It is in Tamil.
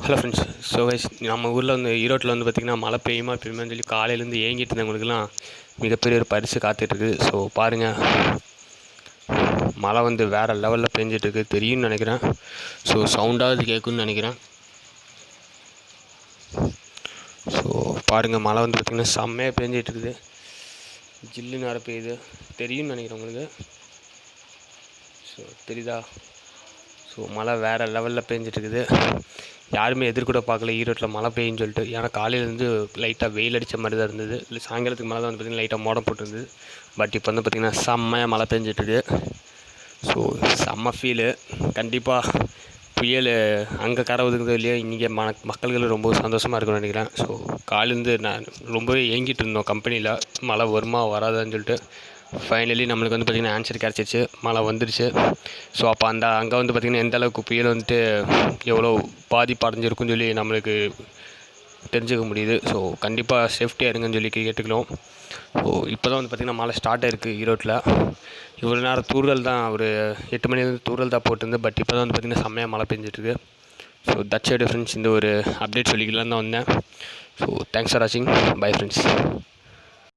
Hello friends. ஸோ கைஸ், நம்ம ஊரில் வந்து ஈரோட்டில் வந்து பார்த்திங்கன்னா மழை பெய்யுமான்னு சொல்லி காலையிலேருந்து ஏங்கிட்டு இருந்தவங்களுக்குலாம் மிகப்பெரிய ஒரு பரிசு காத்துட்ருக்கு. ஸோ பாருங்கள், மழை வந்து வேறு லெவலில் பெஞ்சிட்ருக்கு, தெரியும்னு நினைக்கிறேன். ஸோ சவுண்டாவது கேட்குன்னு நினைக்கிறேன். ஸோ பாருங்கள், மழை வந்து பார்த்திங்கன்னா செம்மையாக பெஞ்சிட்ருக்குது, ஜில்லுன்னு வேறு பெய்யுது, தெரியும்னு நினைக்கிறேன் உங்களுக்கு. ஸோ தெரியுதா? ஸோ மழை வேறு லெவலில் பெஞ்சிட்ருக்குது. யாருமே எதிர்கூட பார்க்கல ஈரோட்டில் மழை பெய்யுன்னு சொல்லிட்டு. ஏன்னா காலையிலேருந்து லைட்டாக வெயில் அடித்த மாதிரி தான் இருந்தது. இல்லை சாயங்காலத்துக்கு மேலே தான் வந்து பார்த்திங்கன்னா லைட்டாக மோடம் போட்டிருந்தது. பட் இப்போ வந்து பார்த்திங்கன்னா செம்மையாக மழை பெஞ்சிட்ருக்கு. ஸோ செம்ம ஃபீலு. கண்டிப்பாக புயல் அங்கே கரை ஒதுக்குதோ இல்லையோ, இன்றைக்கி மக்கள்கள் ரொம்ப சந்தோஷமாக இருக்குன்னு நினைக்கிறேன். ஸோ காலையிலேருந்து நான் ரொம்பவே ஏங்கிட்டு இருந்தோம் கம்பெனியில், மழை வருமா வராதான்னு சொல்லிட்டு. ஃபைனலி நம்மளுக்கு வந்து பார்த்திங்கன்னா ஆன்சர் கிடச்சிருச்சு, மழை வந்துருச்சு. ஸோ அப்போ அங்கே வந்து பார்த்திங்கன்னா எந்த அளவுக்கு புயல் வந்துட்டு எவ்வளோ பாதிப்பு அடைஞ்சிருக்குன்னு சொல்லி நம்மளுக்கு தெரிஞ்சுக்க முடியுது. ஸோ கண்டிப்பாக சேஃப்டியாக இருங்கன்னு சொல்லி கேட்டுக்கலாம். ஸோ இப்போ தான் வந்து பார்த்திங்கன்னா மழை ஸ்டார்ட் ஆகிருக்கு ஈரோட்டில். இவ்வளோ நேரம் தூறல் தான், ஒரு 8 மணிலேருந்து தூறல் தான் போட்டிருந்து. பட் இப்போ தான் வந்து பார்த்திங்கன்னா செம்மையாக மழை பெஞ்சிட்ருக்கு. So that's it friends. இந்த ஒரு அப்டேட் சொல்லிக்கலாம் தான் வந்தேன். ஸோ தேங்க்ஸ் ஃபார் வாட்சிங். Bye friends.